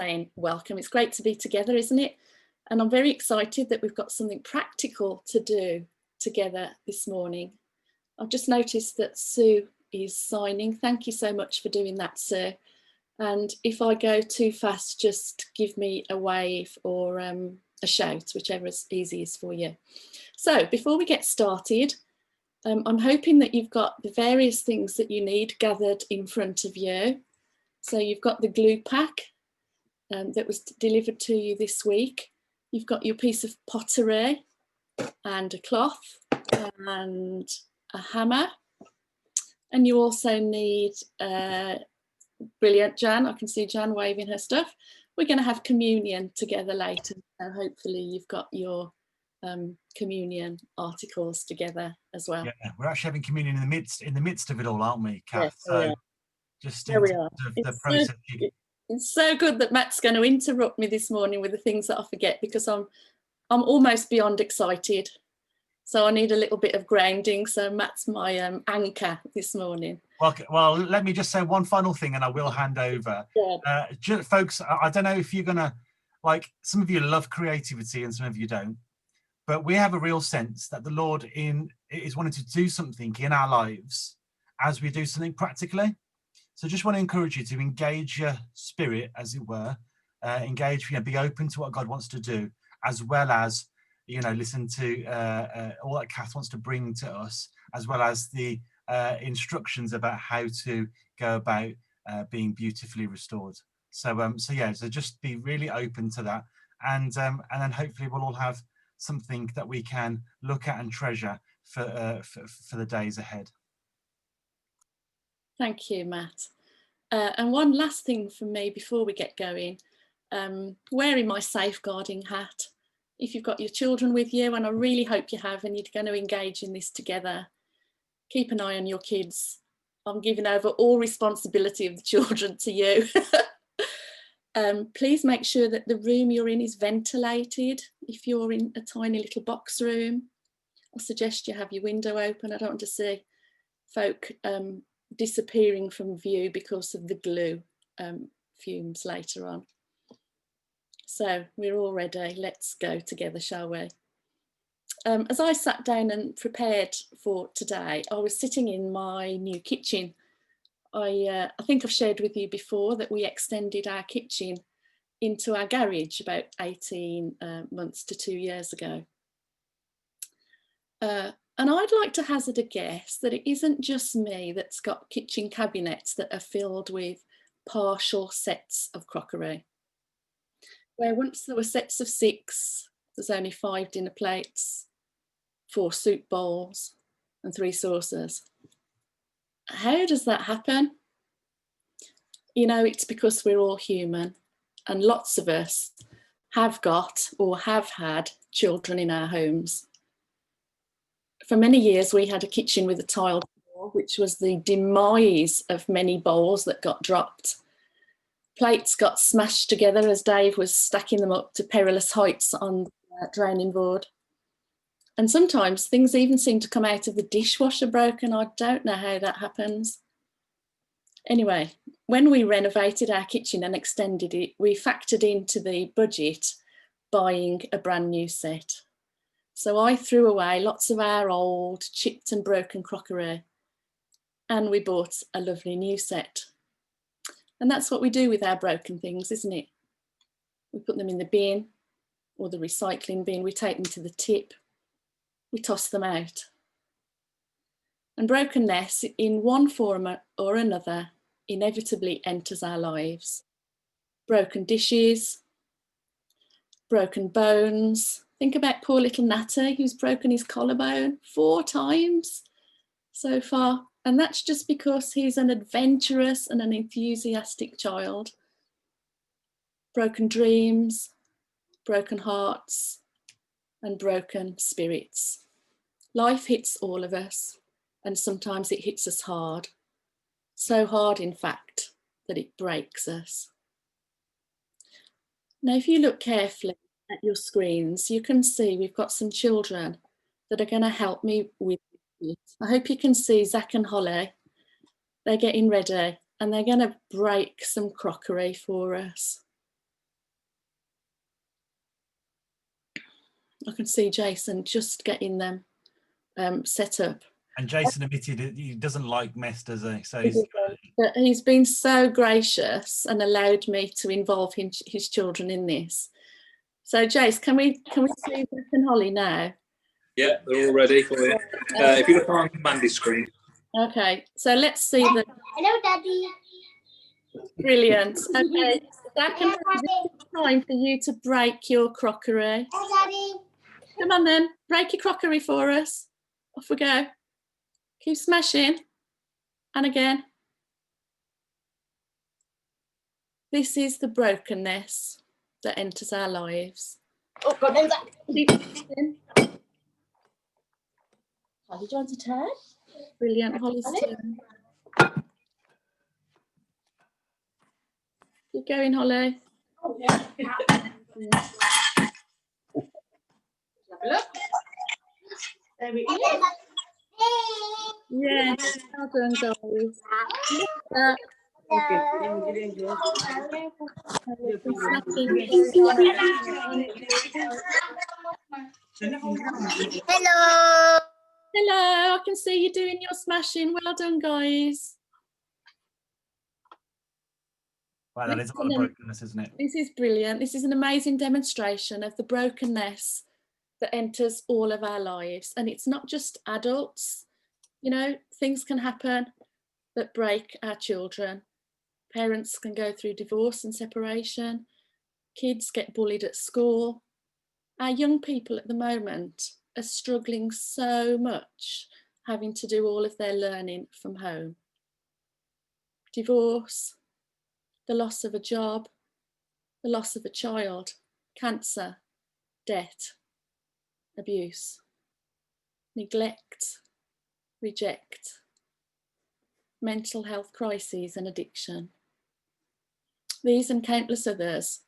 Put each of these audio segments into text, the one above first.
saying welcome. It's great to be together, isn't it? And I'm very excited that we've got something practical to do together this morning. I've just noticed that Sue is signing. Thank you so much for doing that, Sue. And if I go too fast, just give me a wave or a shout, whichever is easiest for you. So before we get started, I'm hoping that you've got the various things that you need gathered in front of you. So you've got the glue pack that was delivered to you this week. You've got your piece of pottery and a cloth and a hammer. And you also need, brilliant, Jan, I can see Jan waving her stuff. We're going to have communion together later. So hopefully you've got your communion articles together as well. Yeah, we're actually having communion in the midst of it all, aren't we, Kath? Yes, we are. Just There in we terms are. of the process. It's so good that Matt's going to interrupt me this morning with the things that I forget, because I'm almost beyond excited. So I need a little bit of grounding. So Matt's my anchor this morning. Well, let me just say one final thing, and I will hand over. Folks, I don't know if you're gonna, like, some of you love creativity and some of you don't, but we have a real sense that the Lord is wanting to do something in our lives as we do something practically. So just want to encourage you to engage your spirit, as it were, engage, be open to what God wants to do, as well as, listen to all that Kath wants to bring to us, as well as the instructions about how to go about being beautifully restored. So just be really open to that, and then hopefully we'll all have something that we can look at and treasure for the days ahead. Thank you, Matt. And one last thing from me before we get going, wearing my safeguarding hat. If you've got your children with you, and I really hope you have, and you're going to engage in this together, keep an eye on your kids. I'm giving over all responsibility of the children to you. Please make sure that the room you're in is ventilated. If you're in a tiny little box room, I suggest you have your window open. I don't want to see folk disappearing from view because of the glue fumes later on. So we're all ready. Let's go together, shall we? As I sat down and prepared for today, I was sitting in my new kitchen. I think I've shared with you before that we extended our kitchen into our garage about 18 months to 2 years ago. And I'd like to hazard a guess that it isn't just me that's got kitchen cabinets that are filled with partial sets of crockery. Where once there were sets of 6, there's only 5 dinner plates, 4 soup bowls and 3 saucers. How does that happen? It's because we're all human, and lots of us have got or have had children in our homes. For many years, we had a kitchen with a tiled floor, which was the demise of many bowls that got dropped. Plates got smashed together as Dave was stacking them up to perilous heights on the draining board. And sometimes things even seem to come out of the dishwasher broken. I don't know how that happens. Anyway, when we renovated our kitchen and extended it, we factored into the budget buying a brand new set. So I threw away lots of our old chipped and broken crockery, and we bought a lovely new set. And that's what we do with our broken things, isn't it? We put them in the bin or the recycling bin, we take them to the tip, we toss them out. And brokenness in one form or another inevitably enters our lives. Broken dishes, broken bones. Think about poor little Natty, who's broken his collarbone 4 times so far. And that's just because he's an adventurous and an enthusiastic child. Broken dreams, broken hearts, and broken spirits. Life hits all of us, and sometimes it hits us hard. So hard, in fact, that it breaks us. Now, if you look carefully at your screens, you can see we've got some children that are going to help me with it. I hope you can see Zach and Holly. They're getting ready and they're going to break some crockery for us. I can see Jason just getting them set up. And Jason admitted he doesn't like mess, does he? So but he's been so gracious and allowed me to involve his children in this. So Jace, can we see Beth and Holly now? Yeah, they're all ready for you. If you look on Mandy's screen. Okay, so let's see the. Hello, Daddy. Brilliant. Okay, that can be time for you to break your crockery. Hi, Daddy. Come on then, break your crockery for us. Off we go. Keep smashing. And again. This is the brokenness that enters our lives. Oh, God, no, that. Holly, do you want a turn? Brilliant, Holly's turn. Keep going, Holly. Oh, yeah. Look. There we go. Yes, well done, guys. Hello. Hello, I can see you doing your smashing. Well done, guys. wow, that is a lot of brokenness, isn't it? This is brilliant. This is an amazing demonstration of the brokenness that enters all of our lives. And it's not just adults. You know, things can happen that break our children. Parents can go through divorce and separation. Kids get bullied at school. Our young people at the moment are struggling so much, having to do all of their learning from home. Divorce, the loss of a job, the loss of a child, cancer, debt, abuse, neglect, reject, mental health crises and addiction. These and countless others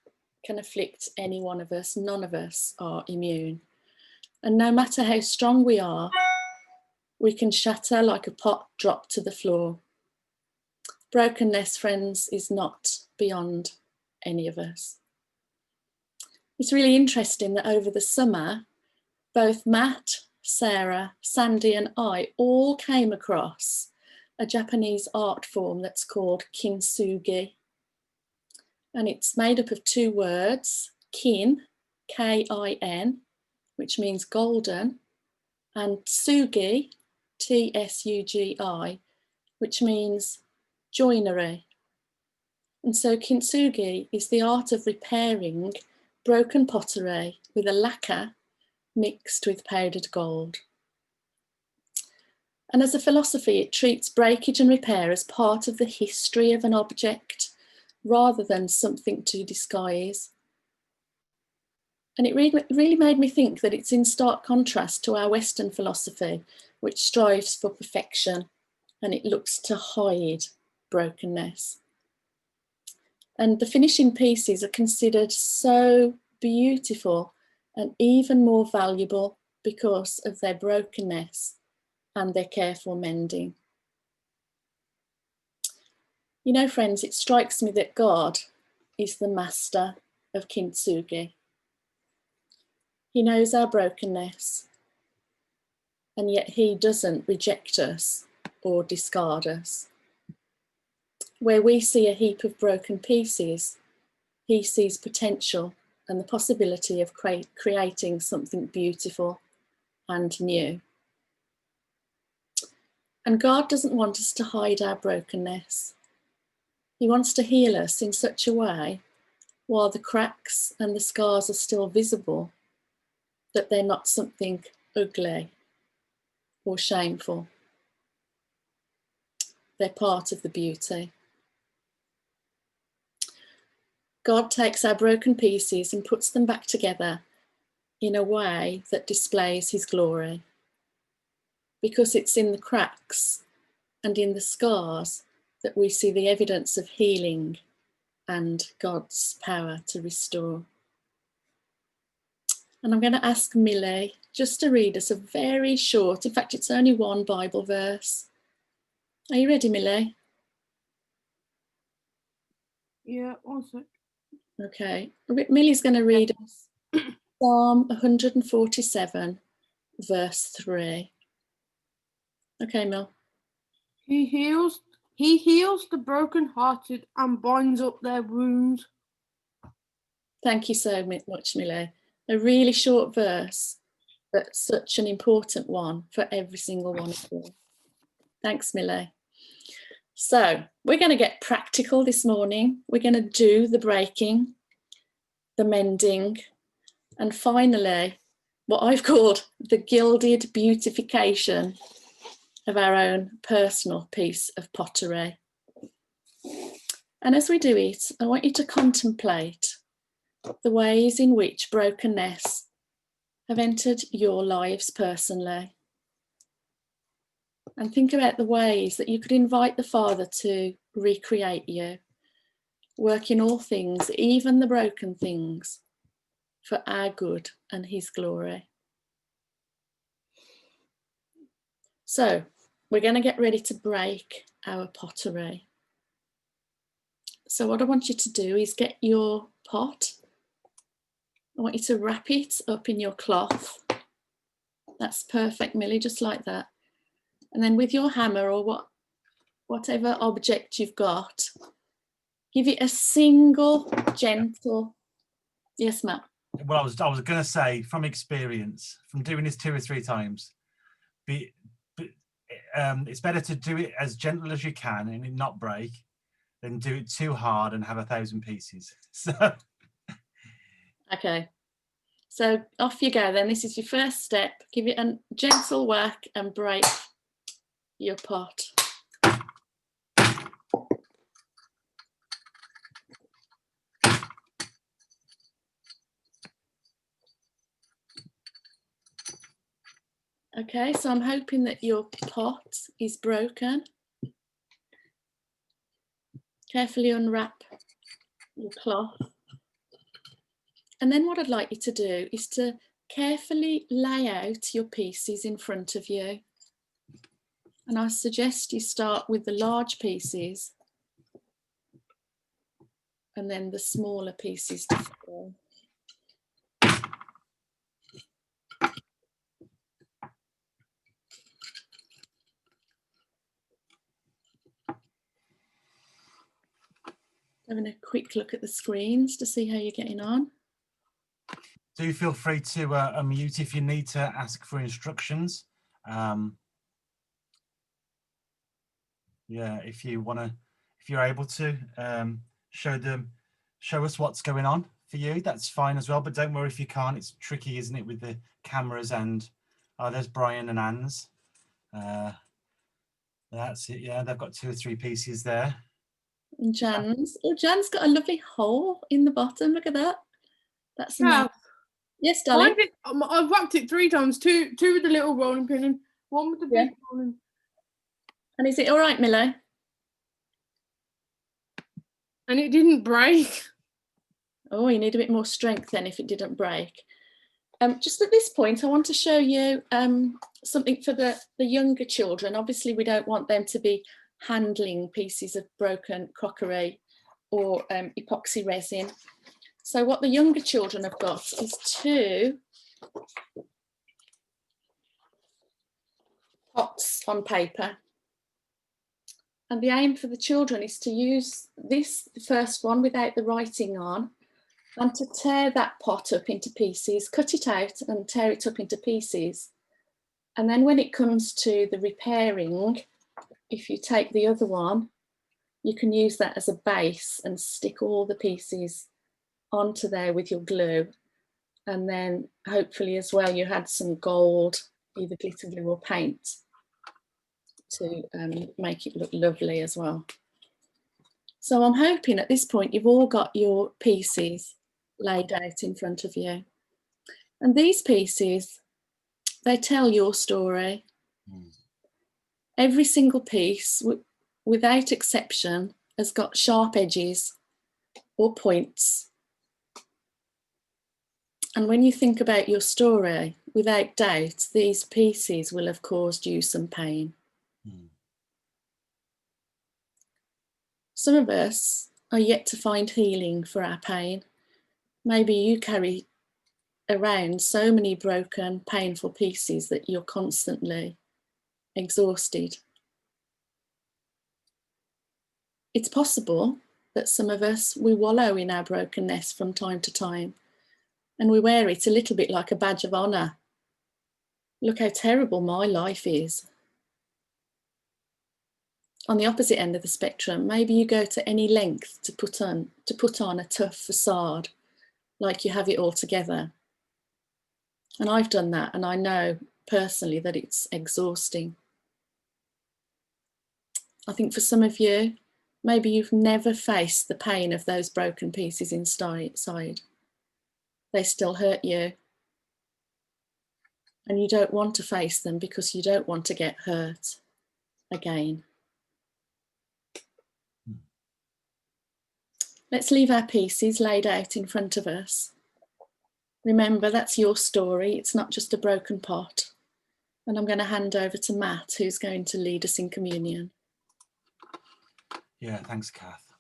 can afflict any one of us. None of us are immune. And no matter how strong we are, we can shatter like a pot dropped to the floor. Brokenness, friends, is not beyond any of us. It's really interesting that over the summer, both Matt, Sarah, Sandy and I all came across a Japanese art form that's called Kintsugi. And it's made up of two words, kin, K-I-N, which means golden, and tsugi, T-S-U-G-I, which means joinery. And so Kintsugi is the art of repairing broken pottery with a lacquer mixed with powdered gold. And as a philosophy, it treats breakage and repair as part of the history of an object rather than something to disguise. And it really made me think that it's in stark contrast to our Western philosophy, which strives for perfection and it looks to hide brokenness. And the finishing pieces are considered so beautiful and even more valuable because of their brokenness and their careful mending. You know, friends, it strikes me that God is the master of Kintsugi. He knows our brokenness, and yet he doesn't reject us or discard us. Where we see a heap of broken pieces, he sees potential and the possibility of creating something beautiful and new. And God doesn't want us to hide our brokenness. He wants to heal us in such a way, while the cracks and the scars are still visible, that they're not something ugly or shameful. They're part of the beauty. God takes our broken pieces and puts them back together in a way that displays his glory. Because it's in the cracks and in the scars that we see the evidence of healing and God's power to restore. And I'm going to ask Millie just to read us a very short, in fact, it's only one Bible verse. Are you ready, Millie? Yeah, one sec. Okay. Millie's going to read us Psalm 147, verse 3. Okay, Mel. He heals the brokenhearted and binds up their wounds. Thank you so much, Millie. A really short verse, but such an important one for every single one of you. Thanks, Millie. So we're going to get practical this morning. We're going to do the breaking, the mending, and finally, what I've called the gilded beautification of our own personal piece of pottery. And as we do it, I want you to contemplate the ways in which brokenness have entered your lives personally. And think about the ways that you could invite the Father to recreate you, work in all things, even the broken things, for our good and his glory. So we're going to get ready to break our pottery. So what I want you to do is get your pot. I want you to wrap it up in your cloth. That's perfect, Millie, just like that. And then with your hammer or whatever object you've got, give it a single gentle. Yes, Matt. Well, I was going to say, from experience, from doing this 2 or 3 times, it's better to do it as gentle as you can and it not break than do it too hard and have 1,000 pieces. So. Okay. So off you go then. This is your first step. Give it a gentle whack and break your pot. Okay, so I'm hoping that your pot is broken. Carefully unwrap your cloth. And then what I'd like you to do is to carefully lay out your pieces in front of you. And I suggest you start with the large pieces and then the smaller pieces to follow. Having a quick look at the screens to see how you're getting on. Do feel free to unmute if you need to ask for instructions. Yeah, if you're able to show us what's going on for you, that's fine as well. But don't worry if you can't. It's tricky, isn't it, with the cameras? And there's Brian and Anne's. That's it. Yeah, they've got 2 or 3 pieces there. And Jan's. Oh, Jan's got a lovely hole in the bottom. Look at that. That's amazing. Yes, darling. I've wrapped it 3 times. Two with the little rolling pin and 1 with the big rolling. And is it all right, Milo? And it didn't break. Oh, you need a bit more strength then if it didn't break. Just at this point, I want to show you something for the younger children. Obviously, we don't want them to be handling pieces of broken crockery or epoxy resin. So what the younger children have got is 2 pots on paper. And the aim for the children is to use this first one without the writing on and to tear that pot up into pieces, cut it out and tear it up into pieces. And then when it comes to the repairing, if you take the other one, you can use that as a base and stick all the pieces onto there with your glue. And then hopefully as well, you had some gold, either glitter glue or paint, to make it look lovely as well. So I'm hoping at this point you've all got your pieces laid out in front of you. And these pieces, they tell your story. Every single piece, without exception, has got sharp edges or points. And when you think about your story, without doubt, these pieces will have caused you some pain. Some of us are yet to find healing for our pain. Maybe you carry around so many broken, painful pieces that you're constantly exhausted. It's possible that some of us, we wallow in our brokenness from time to time, and we wear it a little bit like a badge of honour. Look how terrible my life is. On the opposite end of the spectrum, maybe you go to any length to put on a tough facade, like you have it all together. And I've done that, and I know personally that it's exhausting. I think for some of you, maybe you've never faced the pain of those broken pieces inside. They still hurt you. And you don't want to face them because you don't want to get hurt again. Let's leave our pieces laid out in front of us. Remember, that's your story. It's not just a broken pot. And I'm going to hand over to Matt, who's going to lead us in communion. Yeah, thanks, Kath.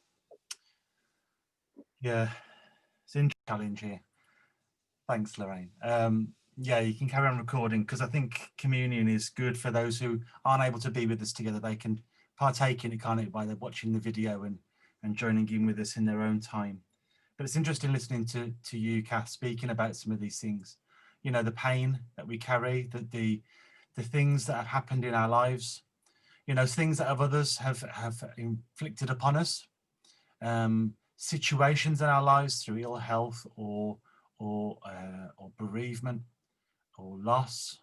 Yeah, it's a challenge here. Thanks, Lorraine. Yeah, you can carry on recording, because I think communion is good for those who aren't able to be with us together. They can partake in it, can't it, by watching the video and joining in with us in their own time. But it's interesting listening to you, Kath, speaking about some of these things. You know, the pain that we carry, the things that have happened in our lives, you know, things that others have inflicted upon us, situations in our lives through ill health or bereavement or loss,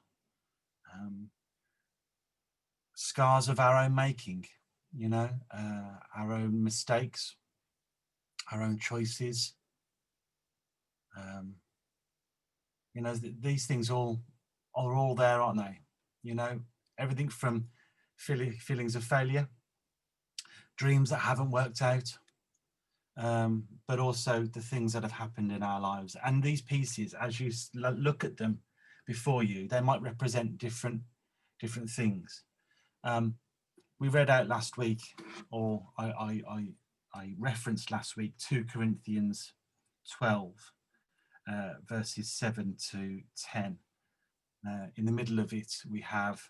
scars of our own making, you know, our own mistakes, our own choices. You know, these things are all there, aren't they? You know, everything from feelings of failure, dreams that haven't worked out, but also the things that have happened in our lives. And these pieces, as you look at them before you, they might represent different things. We read out last week, or I referenced last week, 2 Corinthians 12, verses 7 to 10. In the middle of it, we have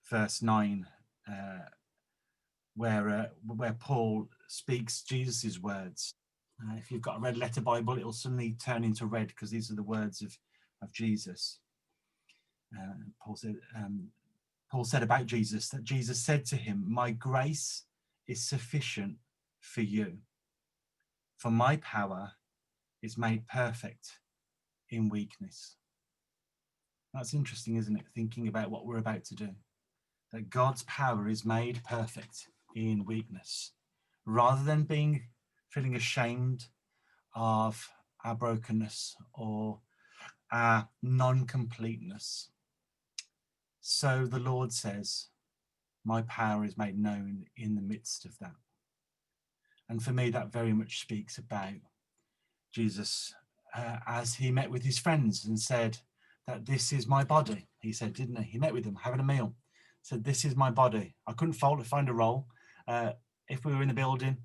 verse 9, where Paul speaks Jesus's words. If you've got a red letter Bible, it'll suddenly turn into red, because these are the words of Jesus. Paul said about Jesus that Jesus said to him, "My grace is sufficient for you, for my power is made perfect in weakness." That's interesting, isn't it? Thinking about what we're about to do. That God's power is made perfect in weakness. Rather than feeling ashamed of our brokenness or our non-completeness, so the Lord says, my power is made known in the midst of that. And for me, that very much speaks about Jesus as he met with his friends and said that this is my body. He said, didn't he? He met with them having a meal. Said, this is my body. I couldn't find a role. If we were in the building,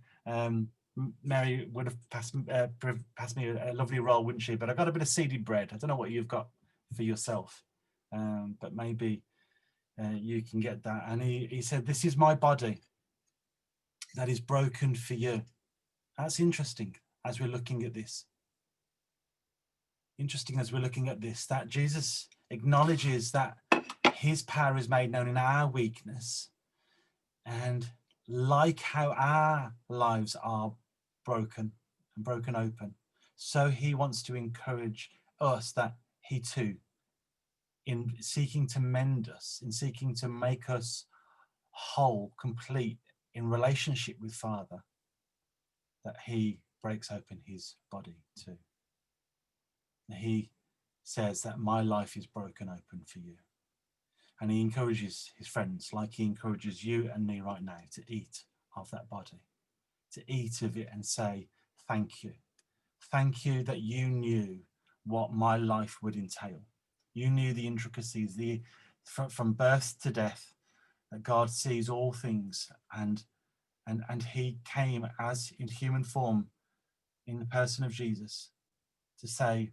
Mary would have passed me a lovely roll, wouldn't she? But I got a bit of seeded bread. I don't know what you've got for yourself, but maybe you can get that. And he said, this is my body that is broken for you. That's interesting as we're looking at this. That Jesus acknowledges that his power is made known in our weakness, and like how our lives are broken and broken open, so he wants to encourage us that he too, in seeking to mend us, in seeking to make us whole, complete in relationship with Father, that he breaks open his body too. He says that my life is broken open for you. And he encourages his friends, like he encourages you and me right now, to eat of that body, to eat of it and say, thank you. Thank you that you knew what my life would entail. You knew the intricacies, from birth to death, that God sees all things, and he came as in human form in the person of Jesus to say,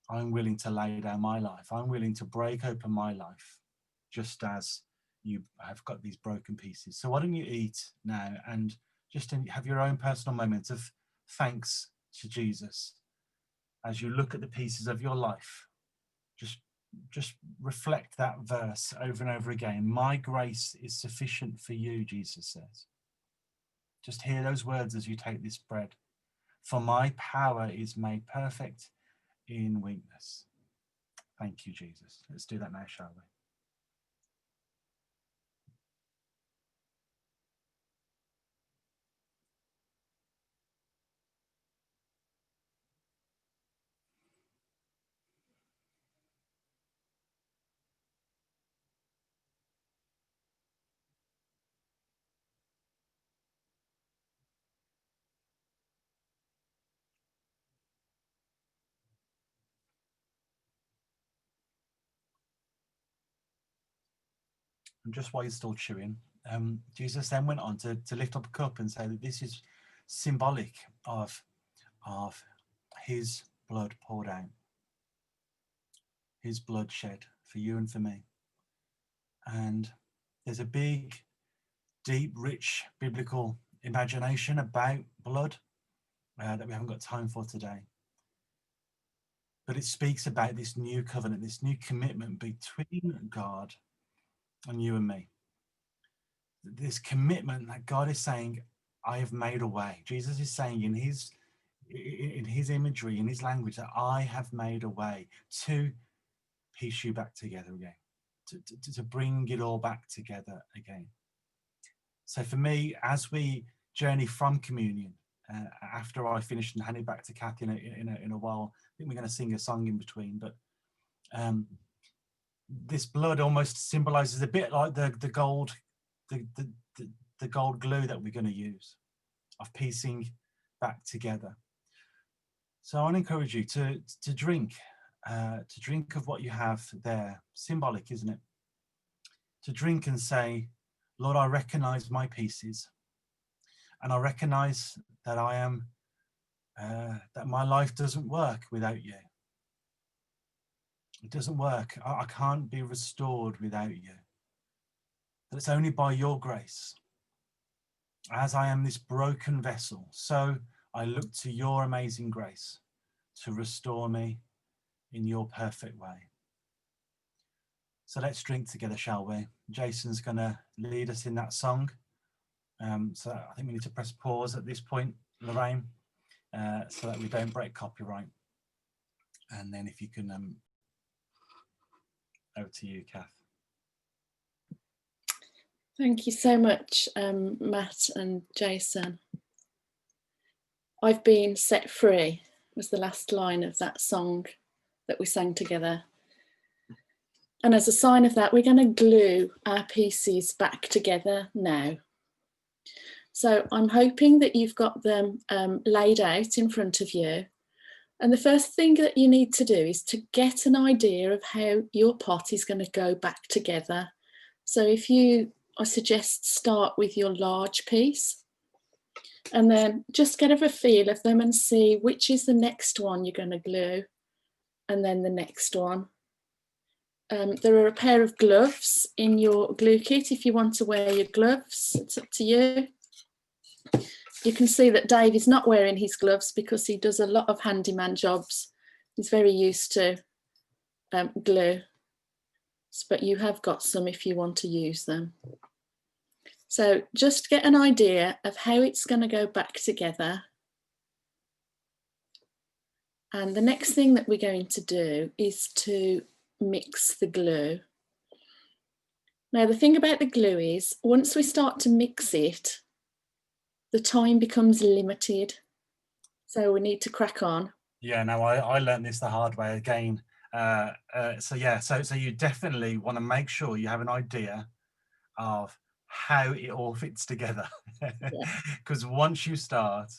I'm willing to lay down my life. I'm willing to break open my life, just as you have got these broken pieces. So why don't you eat now and just have your own personal moment of thanks to Jesus as you look at the pieces of your life. Just reflect that verse over and over again. My grace is sufficient for you, Jesus says. Just hear those words as you take this bread. For my power is made perfect in weakness. Thank you, Jesus. Let's do that now, shall we? And just while you're still chewing, Jesus then went on to lift up a cup and say that this is symbolic of his blood poured out, his blood shed for you and for me. And there's a big, deep, rich biblical imagination about blood that we haven't got time for today. But it speaks about this new covenant, this new commitment between God and you and me. This commitment that God is saying, I have made a way. Jesus is saying in his imagery, in his language, that I have made a way to piece you back together again, to bring it all back together again. So for me, as we journey from communion, after I finish and hand it back to Kath in a while, I think we're going to sing a song in between, but this blood almost symbolizes a bit like the gold glue that we're going to use, of piecing back together. So I want to encourage you to drink of what you have there. Symbolic, isn't it? To drink and say, Lord, I recognize my pieces, and I recognize that I am that my life doesn't work without you. It doesn't work. I can't be restored without you. That it's only by your grace. As I am this broken vessel, so I look to your amazing grace to restore me in your perfect way. So let's drink together, shall we? Jason's going to lead us in that song. So I think we need to press pause at this point, Lorraine, so that we don't break copyright. And then if you can, over to you, Kath. Thank you so much, Matt and Jason. I've been set free was the last line of that song that we sang together. And as a sign of that, we're going to glue our pieces back together now. So I'm hoping that you've got them laid out in front of you. And the first thing that you need to do is to get an idea of how your pot is going to go back together. So I suggest start with your large piece and then just get a feel of them and see which is the next one you're going to glue, and then the next one. There are a pair of gloves in your glue kit if you want to wear your gloves. It's up to you. You can see that Dave is not wearing his gloves because he does a lot of handyman jobs. He's very used to glue, but you have got some if you want to use them. So just get an idea of how it's going to go back together. And the next thing that we're going to do is to mix the glue. Now, the thing about the glue is once we start to mix it, the time becomes limited. So we need to crack on. Yeah, no, I learned this the hard way again. So you definitely want to make sure you have an idea of how it all fits together. Because once you start,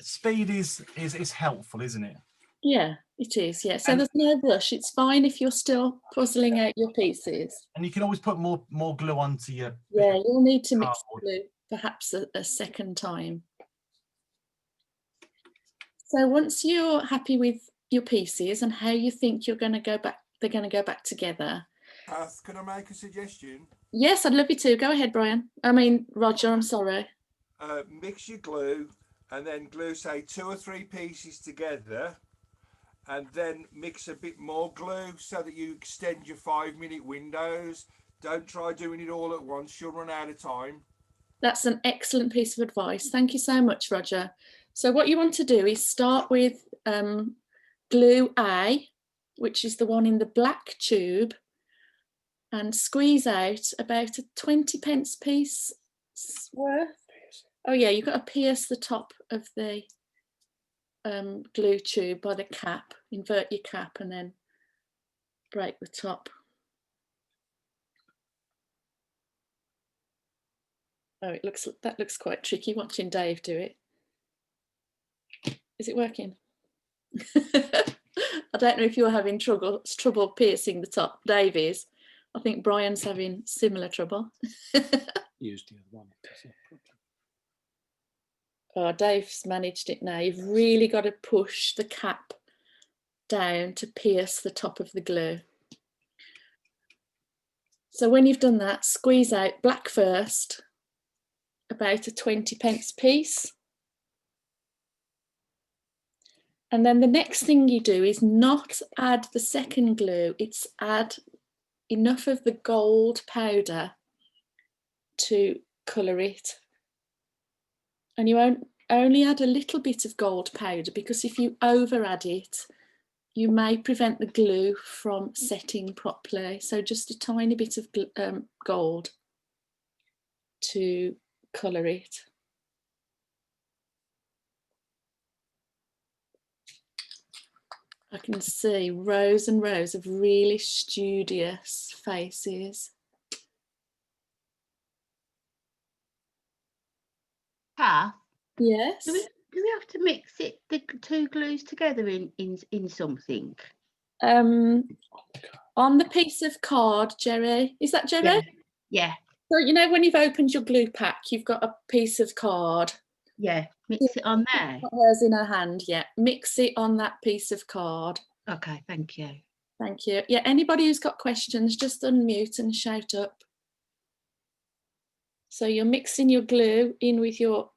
speed is helpful, isn't it? Yeah, it is. Yeah. So there's no rush. It's fine if you're still puzzling out your pieces. And you can always put more glue onto your. Yeah, you'll need to mix the glue perhaps a second time. So once you're happy with your pieces and how you think you're going to go back. They're going to go back together. Kath, can I make a suggestion? Yes, I'd love you to. Go ahead, Brian. I mean, Roger, I'm sorry. Mix your glue and then glue, say, 2 or 3 pieces together, and then mix a bit more glue so that you extend your 5-minute windows. Don't try doing it all at once. You'll run out of time. That's an excellent piece of advice. Thank you so much, Roger. So what you want to do is start with glue A, which is the one in the black tube, and squeeze out about a 20p piece worth. Oh yeah, you've got to pierce the top of the glue tube by the cap. Invert your cap and then break the top. Oh, that looks quite tricky watching Dave do it. Is it working? I don't know if you're having trouble piercing the top. Dave is. I think Brian's having similar trouble. Use the other one. Oh, Dave's managed it now. You've really got to push the cap down to pierce the top of the glue. So when you've done that, squeeze out black first, about a 20p piece. And then the next thing you do is not add the second glue, it's add enough of the gold powder to colour it. And you won't only add a little bit of gold powder, because if you over add it, you may prevent the glue from setting properly. So just a tiny bit of gold to colour it. I can see rows and rows of really studious faces. Kath, Yes. do we have to mix the 2 glues together in something? On the piece of card, Jerry. Is that Jerry? Yeah. So you know when you've opened your glue pack, you've got a piece of card. Yeah. Mix it on there. Got hers in her hand. Yeah. Mix it on that piece of card. Okay, thank you. Thank you. Yeah. Anybody who's got questions, just unmute and shout up. So you're mixing your glue in with your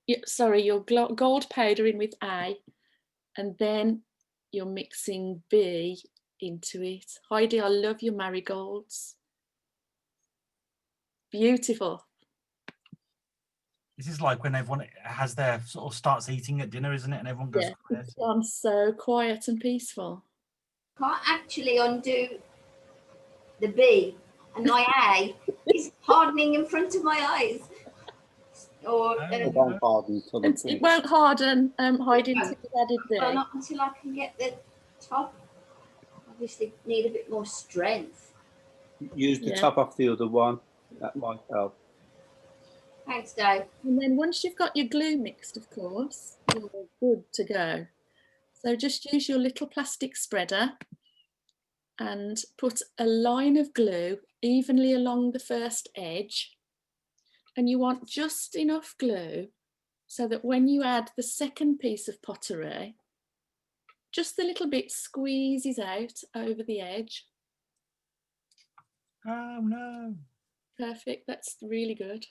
your gold powder in with A, and then you're mixing B into it. Heidi, I love your marigolds. Beautiful. This is like when everyone has their sort of starts eating at dinner, isn't it? And everyone goes quiet. It's gone so quiet and peaceful. Can't actually undo the B, and my A is hardening in front of my eyes. Or It won't harden till the it won't harden, Heidi, until you've added B. well, not until I can get the top. Obviously, need a bit more strength. Use the top off the other one. That might help. Thanks, Dave. And then once you've got your glue mixed, of course, you're good to go. So just use your little plastic spreader and put a line of glue evenly along the first edge. And you want just enough glue so that when you add the second piece of pottery, just a little bit squeezes out over the edge. Oh no. Perfect, that's really good.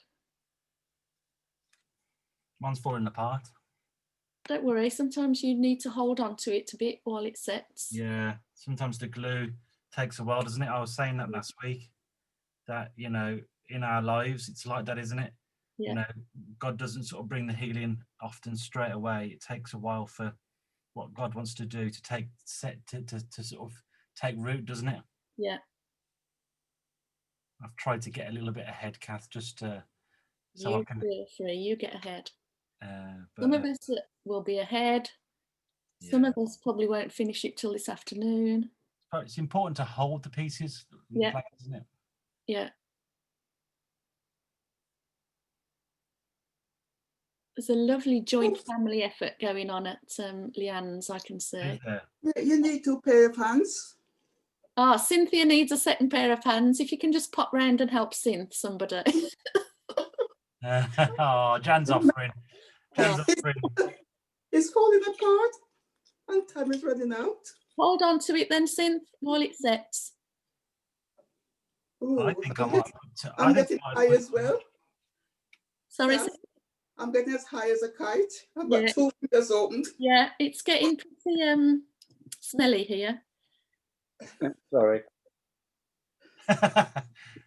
Mine's falling apart. Don't worry, sometimes you need to hold on to it a bit while it sets. Yeah, sometimes the glue takes a while, doesn't it? I was saying that last week, that, you know, in our lives, it's like that, isn't it? Yeah. You know, God doesn't sort of bring the healing often straight away. It takes a while for what God wants to do to sort of take root, doesn't it? Yeah. I've tried to get a little bit ahead, Kath, just to so You I can. feel free, you get ahead. But, Some of us will be ahead. Some of us probably won't finish it till this afternoon. But it's important to hold the pieces, Yeah. place, isn't it? Yeah. There's a lovely joint family effort going on at Leanne's, I can see. Is there? You need 2 pair of hands. Ah, Cynthia needs a second pair of hands. If you can just pop round and help Cynth, somebody. Oh, Jan's offering. Jan's offering. It's falling apart. And time is running out. Hold on to it then, Synth, while it sets. Ooh, I think I might. I'm getting high as well. Sorry, Yes. I'm getting as high as a kite. I've Yeah. got 2 fingers opened. yeah, it's getting pretty smelly here. Sorry.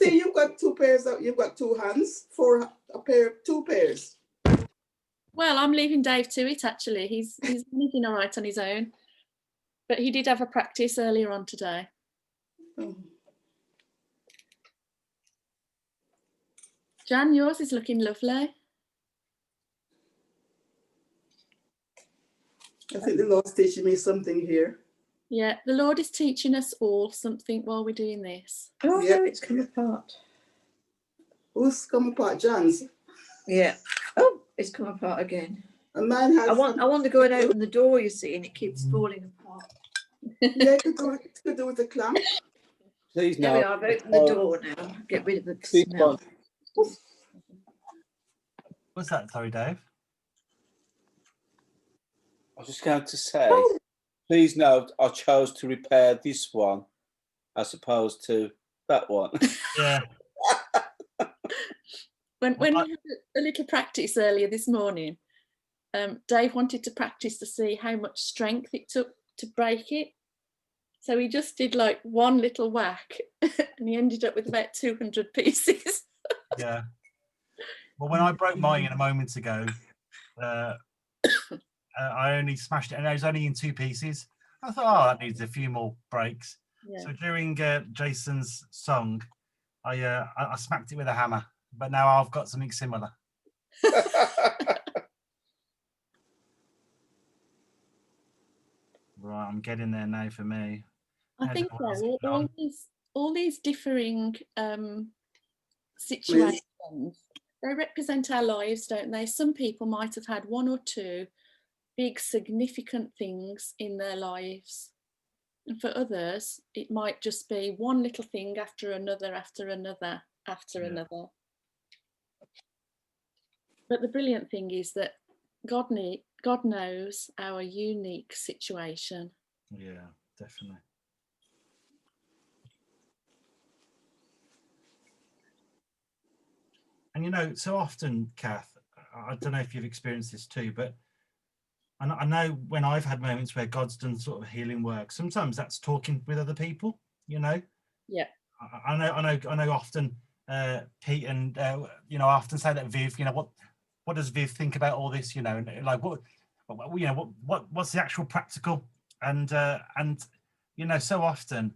See, you've got 2 pairs. You've got 2 hands for a pair, 2 pairs. Well, I'm leaving Dave to it, actually. He's managing all right on his own. But he did have a practice earlier on today. Oh. Jan, yours is looking lovely. I think the Lord's teaching me something here. Yeah, the Lord is teaching us all something while we're doing this. Oh Yep. no, it's come apart. Who's come apart? Jan's. Yeah. Oh, it's come apart again. And mine has. I want to go and open the door, you see, and it keeps falling apart. Yeah, it could do with the clamp. Please There no. we are. I've opened the door now. Get rid of the smell. What's that? Sorry, Dave. I was just going to say, please note, I chose to repair this one as opposed to that one. Yeah. When we had a little practice earlier this morning, Dave wanted to practice to see how much strength it took to break it. So he just did like one little whack and he ended up with about 200 pieces. Yeah. Well, when I broke mine a moment ago, I only smashed it and it was only in 2 pieces. I thought, oh, that needs a few more breaks. Yeah. So during Jason's song, I smacked it with a hammer, but now I've got something similar. Right, I'm getting there now for me. I think so. All these differing situations, they represent our lives, don't they? Some people might have had 1 or 2 big significant things in their lives. And for others, it might just be one little thing after another, after another, after another. But the brilliant thing is that God knows our unique situation. Yeah, definitely. And you know, so often, Kath, I don't know if you've experienced this too, but I know when I've had moments where God's done sort of healing work, sometimes that's talking with other people, you know. Yeah. I know often Pete and you know, I often say that Viv, you know, what does Viv think about all this, you know, and like what's the actual practical, and you know, so often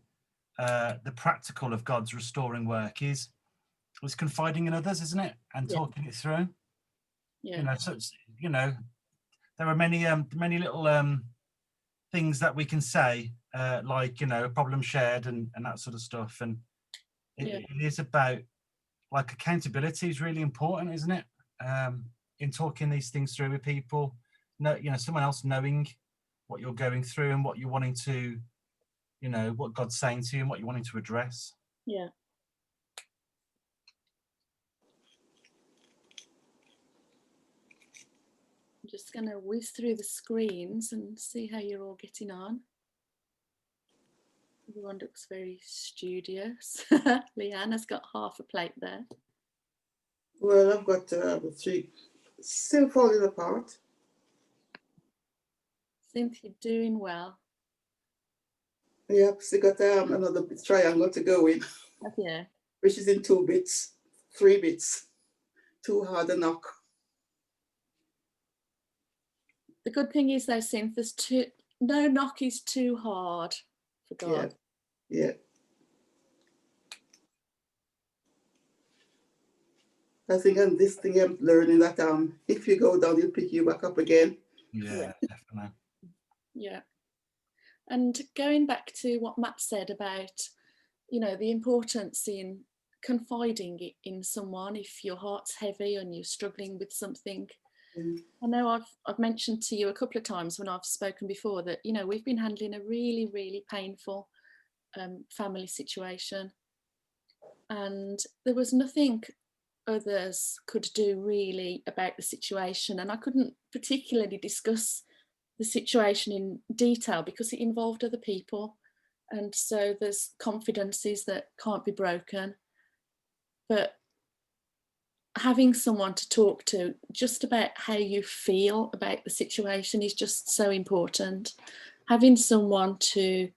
the practical of God's restoring work is confiding in others, isn't it, and talking it through. Yeah. You know, so it's, you know, there are many little things that we can say, like, you know, a problem shared and that sort of stuff, and it is about, like, accountability is really important, isn't it, in talking these things through with people. No, you know, someone else knowing what you're going through and what you're wanting to, you know, what God's saying to you and what you're wanting to address. Yeah. I'm just going to whiz through the screens and see how you're all getting on. Everyone looks very studious. Leanne has got half a plate there. Well, I've got 3 still falling apart. Cynthia doing well. Yep, still got another triangle to go in. Yeah. Which is in 2 bits, 3 bits. Too hard a knock. The good thing is though, Synth, no knock is too hard for God. Yeah. I think on this thing I'm learning that if you go down, he'll pick you back up again. Yeah, definitely. Yeah. And going back to what Matt said about, you know, the importance in confiding in someone if your heart's heavy and you're struggling with something. I know I've mentioned to you a couple of times when I've spoken before that, you know, we've been handling a really, really painful family situation, and there was nothing others could do really about the situation, and I couldn't particularly discuss the situation in detail because it involved other people. And so there's confidences that can't be broken. But having someone to talk to just about how you feel about the situation is just so important. Having someone to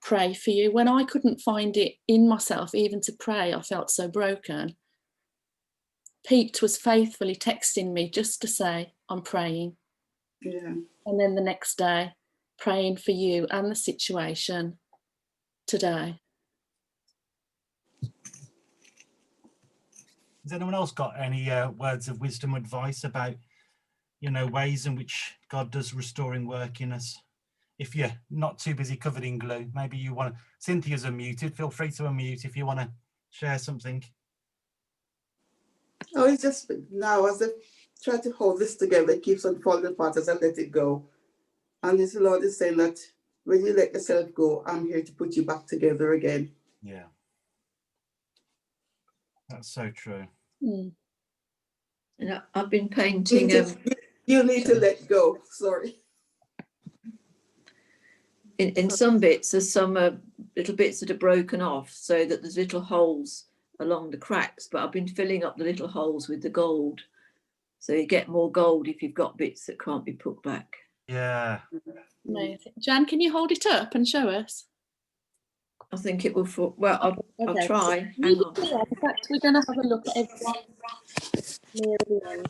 pray for you. When I couldn't find it in myself even to pray, I felt so broken. Pete was faithfully texting me just to say, I'm praying. Yeah. And then the next day, praying for you and the situation today. Has anyone else got any words of wisdom, advice about, you know, ways in which God does restoring work in us? If you're not too busy covered in glue, maybe you want to, Cynthia's unmuted, feel free to unmute if you want to share something. Oh, it's just now as I try to hold this together, it keeps on falling apart as I let it go. And this Lord is saying that when you let yourself go, I'm here to put you back together again. Yeah. That's so true. Mm. And I've been painting. You need to let go. Sorry. In some bits, there's some little bits that are broken off, so that there's little holes along the cracks. But I've been filling up the little holes with the gold, so you get more gold if you've got bits that can't be put back. Yeah. Amazing. Jan, can you hold it up and show us? I think it will. Well, I'll Okay. try. You Hang on. do that. In fact, we're going to have a look at everyone near the end.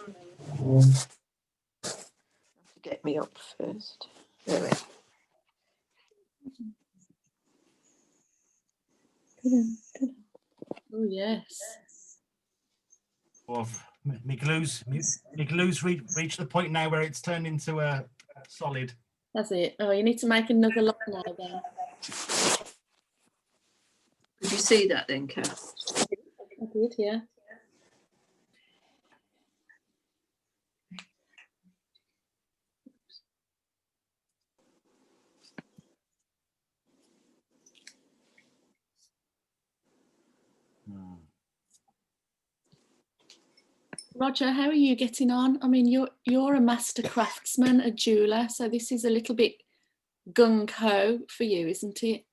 Have to get me up first. There we go. Oh yes. Well, my glue's reached the point now where it's turned into a solid. That's it. Oh, you need to make another lot now then. Did you see that then, Kath? I did, yeah. Roger, how are you getting on? I mean, you're a master craftsman, a jeweler, so this is a little bit gung-ho for you, isn't it?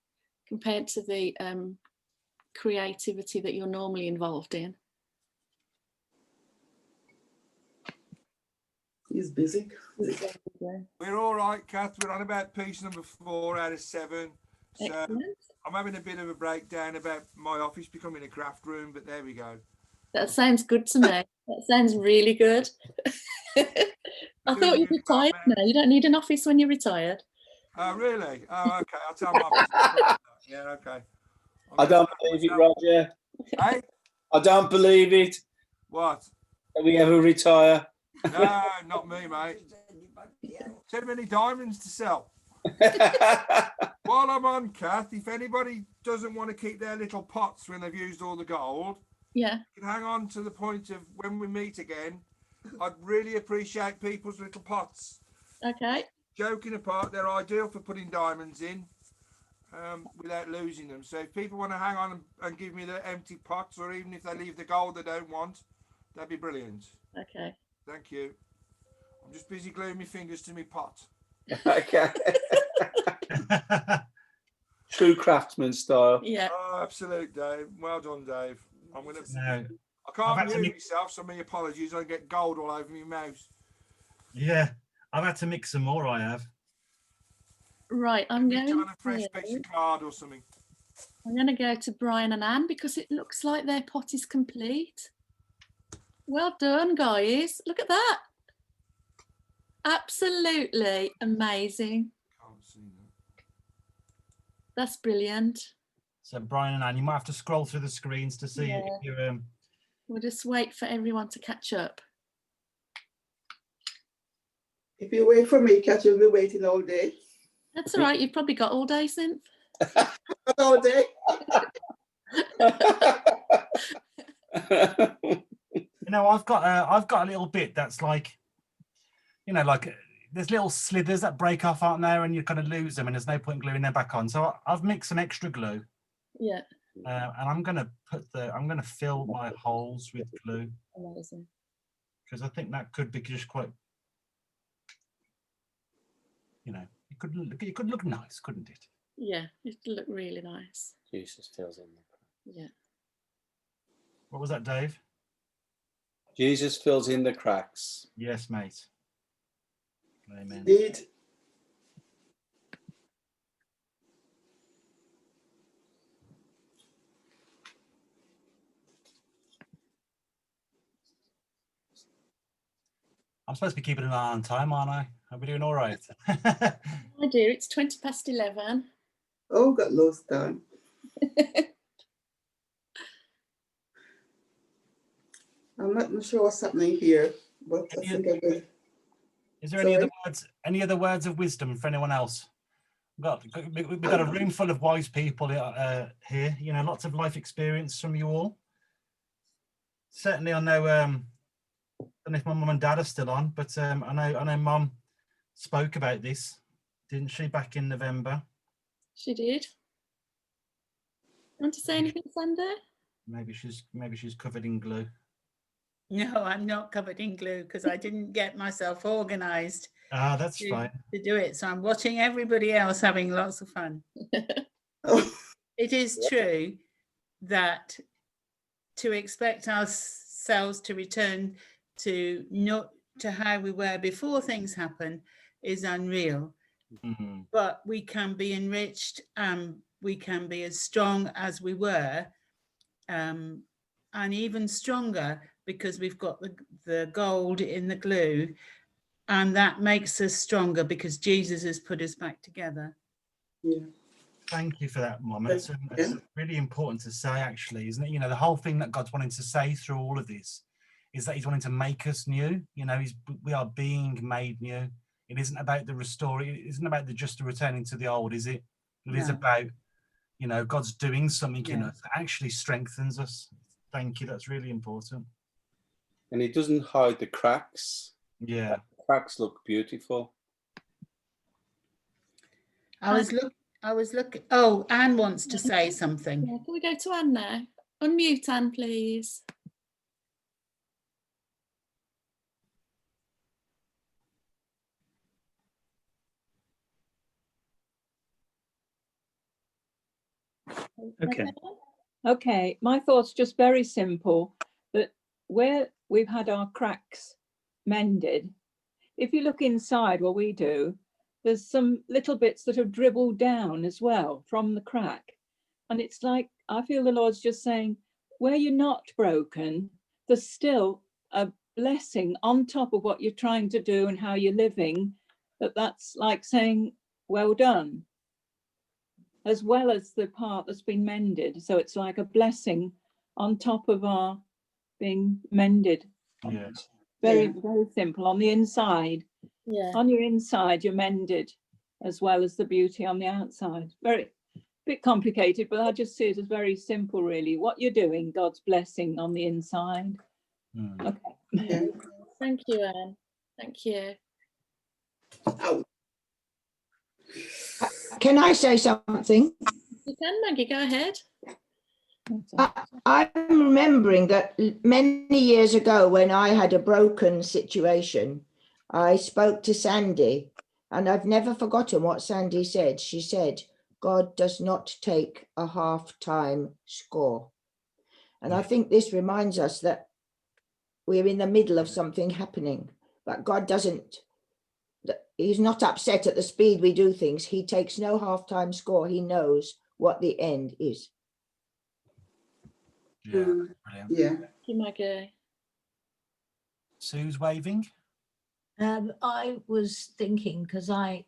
Compared to the creativity that you're normally involved in. He's busy. We're all right, Kath. We're on about piece number 4 out of 7. So Excellent. I'm having a bit of a breakdown about my office becoming a craft room, but there we go. That sounds good to me. That sounds really good. I thought you'd retired now. You don't need an office when you're retired. Oh, really? Oh, okay. I'll tell my office. Yeah, okay. I don't believe it, Roger. Hey? I don't believe it. What? That we ever retire. No, not me, mate. Too many diamonds to sell. While I'm on, Kath, if anybody doesn't want to keep their little pots when they've used all the gold, yeah, you can hang on to the point of when we meet again. I'd really appreciate people's little pots. Okay. Joking apart, they're ideal for putting diamonds in without losing them. So if people want to hang on and give me the empty pots, or even if they leave the gold they don't want, that'd be brilliant. Okay. Thank you. I'm just busy gluing my fingers to my pot. Okay. True craftsman style. Yeah. Oh, absolute, Dave. Well done, Dave. I'm gonna. No. I can't mute myself, so my apologies. I get gold all over my mouse. Yeah, I've had to mix some more. I have. Right, I'm going on a fresh piece of card or something. I'm going to go to Brian and Anne because it looks like their pot is complete. Well done, guys. Look at that. Absolutely amazing. Can't see that. That's brilliant. So Brian and Anne, you might have to scroll through the screens to see if you're. We'll just wait for everyone to catch up. If you wait for me, Kath, you'll be waiting all day. That's all right. You've probably got all day, Synth. All day. You know, I've got a little bit that's like, you know, like there's little slithers that break off, aren't there? And you kind of lose them, and there's no point gluing them back on. So I've mixed some extra glue. Yeah. And I'm gonna fill my holes with glue. Amazing. Because I think that could be just quite. you know, it could look nice, couldn't it? Yeah, it look really nice. Jesus fills in the cracks. Yeah. What was that, Dave? Jesus fills in the cracks. Yes, mate. Amen. Indeed. I'm supposed to be keeping an eye on time, aren't I? Are we doing all right? I do. It's 11:20. Oh, got loads of time. I'm not sure what's happening here, but I think I will. Is there any other words of wisdom for anyone else? We've got a room full of wise people here, you know, lots of life experience from you all. Certainly, I know, I don't know if my mum and dad are still on, but I know mum spoke about this, didn't she, back in November? She did. Want to say anything, Sandy? Maybe she's covered in glue. No, I'm not covered in glue because I didn't get myself organised. Ah, that's fine. To do it. So I'm watching everybody else having lots of fun. It is true that to expect ourselves to return to not to how we were before things happen is unreal. Mm-hmm. But we can be enriched and we can be as strong as we were, and even stronger because we've got the gold in the glue, and that makes us stronger because Jesus has put us back together. Yeah. Thank you for that, Mum. It's really important to say, actually, isn't it? You know, the whole thing that God's wanting to say through all of this is that he's wanting to make us new. You know, we are being made new. It isn't about the restoring. It isn't about just the returning to the old, is it? It is about, you know, God's doing something in us that actually strengthens us. Thank you. That's really important. And it doesn't hide the cracks. Yeah. The cracks look beautiful. I was looking. Oh, Anne wants to say something. Yeah, can we go to Anne now? Unmute Anne, please. Okay, my thought's just very simple, that where we've had our cracks mended, if you look inside what we do, there's some little bits that have dribbled down as well from the crack. And it's like, I feel the Lord's just saying, where you're not broken, there's still a blessing on top of what you're trying to do and how you're living, that's like saying, well done, as well as the part that's been mended. So it's like a blessing on top of our being mended. Yeah. Very simple. On the inside, on your inside, you're mended, as well as the beauty on the outside. Very bit complicated, but I just see it as very simple, really. What you're doing, God's blessing on the inside. Okay. Yeah. Thank you, Anne. Thank you. Can I say something? You can, Maggie, go ahead. I'm remembering that many years ago when I had a broken situation, I spoke to Sandy, and I've never forgotten what Sandy said. She said, God does not take a half-time score. And I think this reminds us that we're in the middle of something happening, but God doesn't, he's not upset at the speed we do things. He takes no half-time score. He knows what the end is. Yeah, brilliant. Yeah. Thank you, Maggie. Sue's waving. I was thinking, because I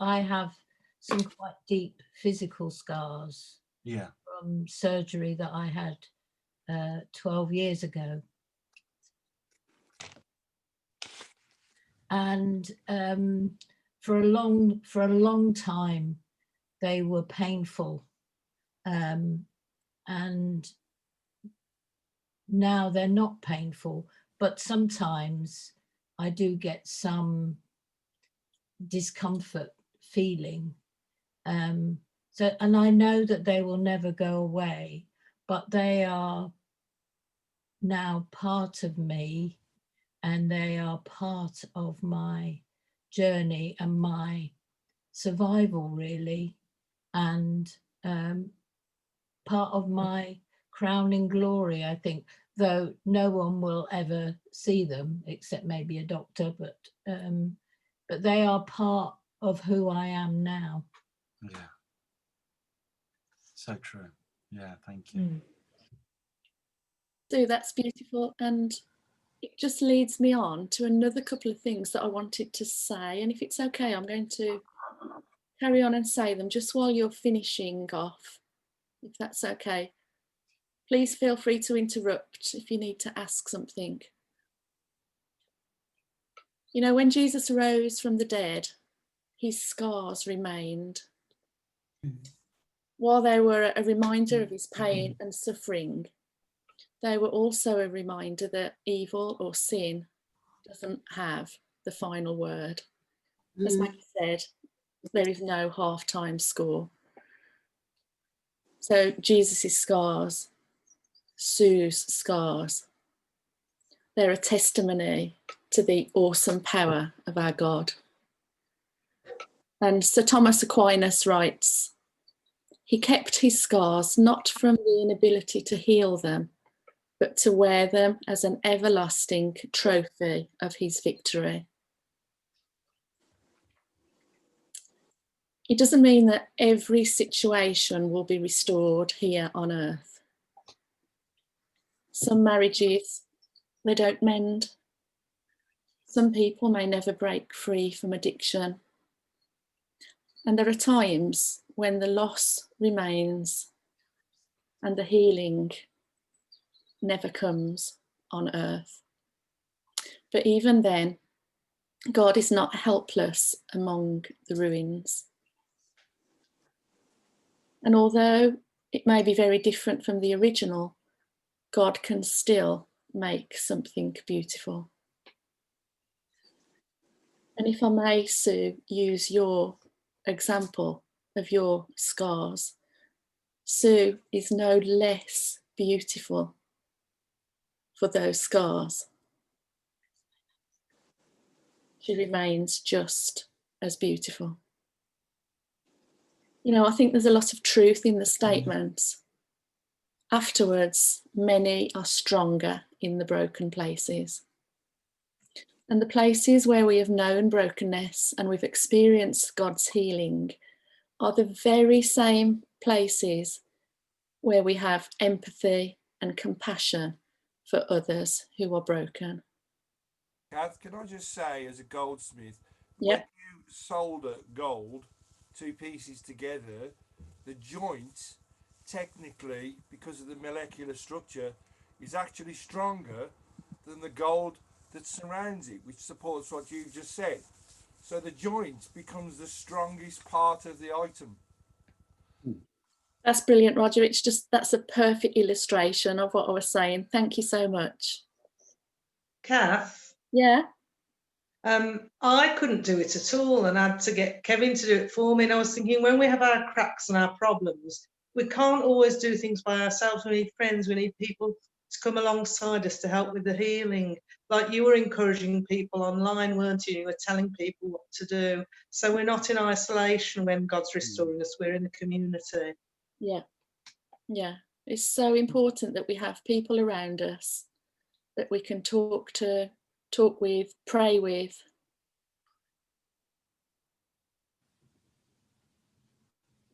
have some quite deep physical scars from surgery that I had 12 years ago. And for a long time, they were painful. And now they're not painful, but sometimes I do get some discomfort feeling. And I know that they will never go away, but they are now part of me, and they are part of my journey and my survival, really, and part of my crowning glory, I think, though no one will ever see them except maybe a doctor, but they are part of who I am now. Yeah. So true. Yeah, thank you. So that's beautiful. And it just leads me on to another couple of things that I wanted to say. And if it's okay, I'm going to carry on and say them just while you're finishing off, if that's okay. Please feel free to interrupt if you need to ask something. You know, when Jesus rose from the dead, his scars remained. While they were a reminder of his pain and suffering, they were also a reminder that evil or sin doesn't have the final word. As Maggie said, there is no half-time score. So Jesus' scars, Sue's scars, they're a testimony to the awesome power of our God. And Sir Thomas Aquinas writes, he kept his scars not from the inability to heal them, but to wear them as an everlasting trophy of his victory. It doesn't mean that every situation will be restored here on earth. Some marriages, they don't mend. Some people may never break free from addiction. And there are times when the loss remains and the healing never comes on earth. But even then, God is not helpless among the ruins. And although it may be very different from the original, God can still make something beautiful. And if I may, Sue, use your example of your scars, Sue is no less beautiful for those scars. She remains just as beautiful. You know, I think there's a lot of truth in the statement. Afterwards, many are stronger in the broken places. And the places where we have known brokenness and we've experienced God's healing are the very same places where we have empathy and compassion for others who are broken. Kath, can I just say, as a goldsmith, Yep. when you solder gold, two pieces together, the joint, technically, because of the molecular structure, is actually stronger than the gold that surrounds it, which supports what you just said. So the joint becomes the strongest part of the item. That's brilliant, Roger. It's just, that's a perfect illustration of what I was saying. Thank you so much. Kath? Yeah? I couldn't do it at all and I had to get Kevin to do it for me. And I was thinking, when we have our cracks and our problems, we can't always do things by ourselves. We need friends, we need people to come alongside us to help with the healing. Like you were encouraging people online, weren't you? You were telling people what to do. So we're not in isolation when God's restoring us, we're in the community. Yeah. Yeah. It's so important that we have people around us that we can talk to, talk with, pray with.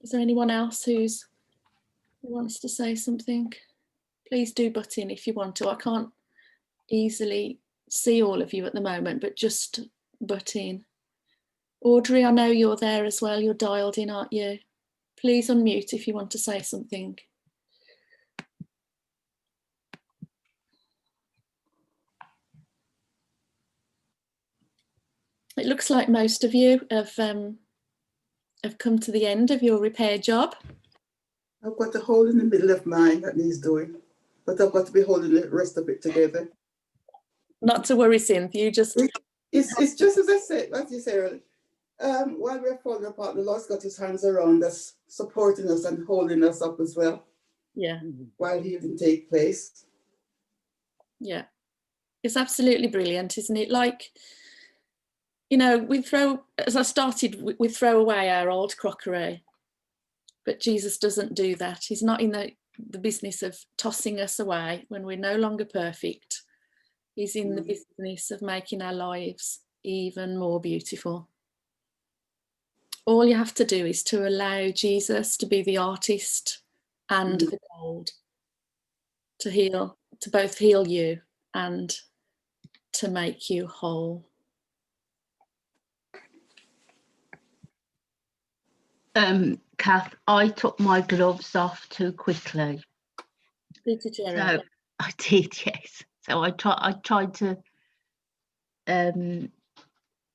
Is there anyone else who wants to say something? Please do butt in if you want to. I can't easily see all of you at the moment, but just butt in. Audrey, I know you're there as well. You're dialed in, aren't you? Please unmute if you want to say something. It looks like most of you have come to the end of your repair job. I've got a hole in the middle of mine that needs doing, but I've got to be holding the rest of it together. Not to worry, Cynthia. You just... It's just as I said, as you say earlier, while we're falling apart, the Lord's got his hands around us, supporting us and holding us up as well. Yeah. While healing take place. Yeah. It's absolutely brilliant, isn't it? Like, you know, as I started, we throw away our old crockery, but Jesus doesn't do that. He's not in the business of tossing us away when we're no longer perfect. He's in the business of making our lives even more beautiful. All you have to do is to allow Jesus to be the artist and the gold, to both heal you and to make you whole. Kath, I took my gloves off too quickly. Did you, Jerry? So I did, yes. So I tried to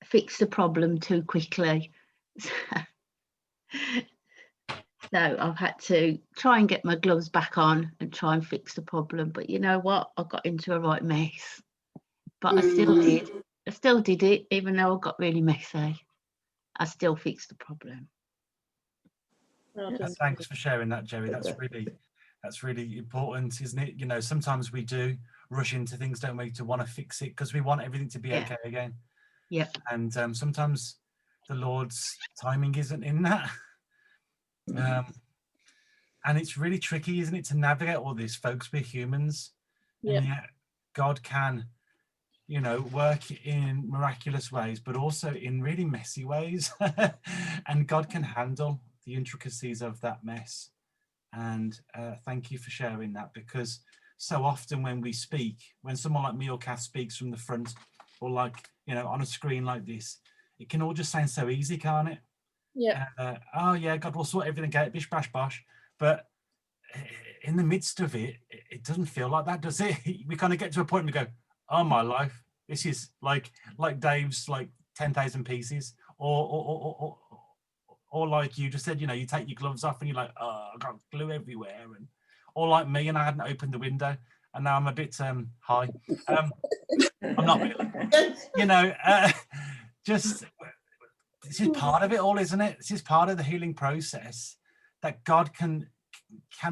fix the problem too quickly. So I've had to try and get my gloves back on and try and fix the problem. But you know what? I got into a right mess. But I still did. I still did it, even though I got really messy. I still fixed the problem. Well done. Thanks for sharing that, Jerry. That's really important, isn't it? You know, sometimes we do rush into things, don't we, to want to fix it because we want everything to be okay again. Yeah. And sometimes the Lord's timing isn't in that. And it's really tricky, isn't it, to navigate all this, folks. We're humans. Yeah. And yet God can, you know, work in miraculous ways, but also in really messy ways. And God can handle the intricacies of that mess. And thank you for sharing that, because so often when we speak, when someone like me or Kath speaks from the front, or like, you know, on a screen like this, it can all just sound so easy, can't it? Yeah. Oh yeah, God will sort everything out, bish bash bosh. But in the midst of it, it doesn't feel like that, does it? We kind of get to a point and we go, oh my life, this is like Dave's like 10,000 pieces, or like you just said, you know, you take your gloves off and you're like, oh, I got glue everywhere, and or like me, and I hadn't opened the window and now I'm a bit high. I'm not really, you know, just this is part of it all, isn't it? This is part of the healing process, that God can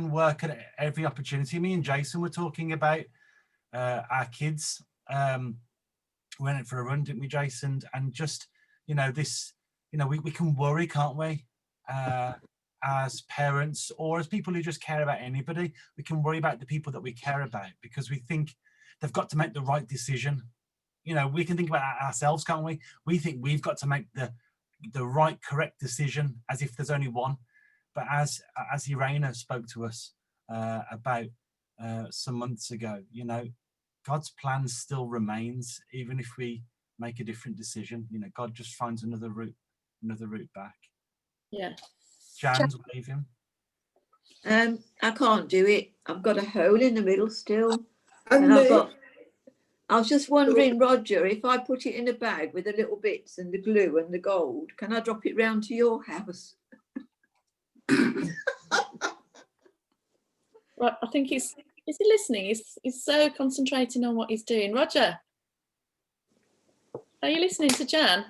work at every opportunity. Me and Jason were talking about our kids. We went for a run, didn't we, Jason? And just, you know, this, you know, we can worry, can't we? As parents, or as people who just care about anybody, we can worry about the people that we care about because we think they've got to make the right decision. You know, we can think about ourselves, can't we? We think we've got to make the right, correct decision, as if there's only one. But as Irena spoke to us about some months ago, you know, God's plan still remains, even if we make a different decision. You know, God just finds another route back. Yeah. Jan's waving. I can't do it. I've got a hole in the middle still, and I was just wondering, Roger, if I put it in a bag with the little bits and the glue and the gold, can I drop it round to your house? Right, I think is he listening? He's so concentrating on what he's doing. Roger, are you listening to Jan?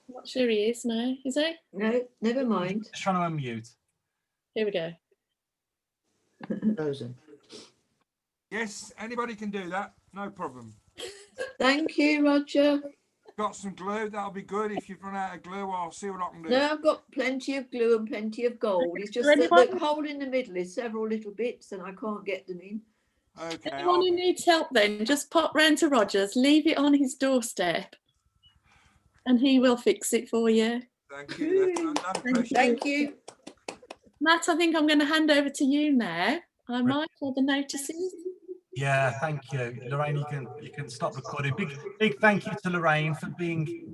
I'm not sure he is now, is he? No, never mind. Just trying to unmute. Here we go. Frozen. Yes, anybody can do that. No problem. Thank you, Roger. Got some glue? That'll be good. If you've run out of glue, I'll see what I can do. No, I've got plenty of glue and plenty of gold. It's just that the hole in the middle is several little bits and I can't get them in. Okay. Anyone who needs help then, just pop round to Roger's, leave it on his doorstep and he will fix it for you. Thank you. Thank you. Matt, I think I'm going to hand over to you now. I might for the notices. Yeah, thank you, Lorraine. You can stop recording. Big thank you to Lorraine for being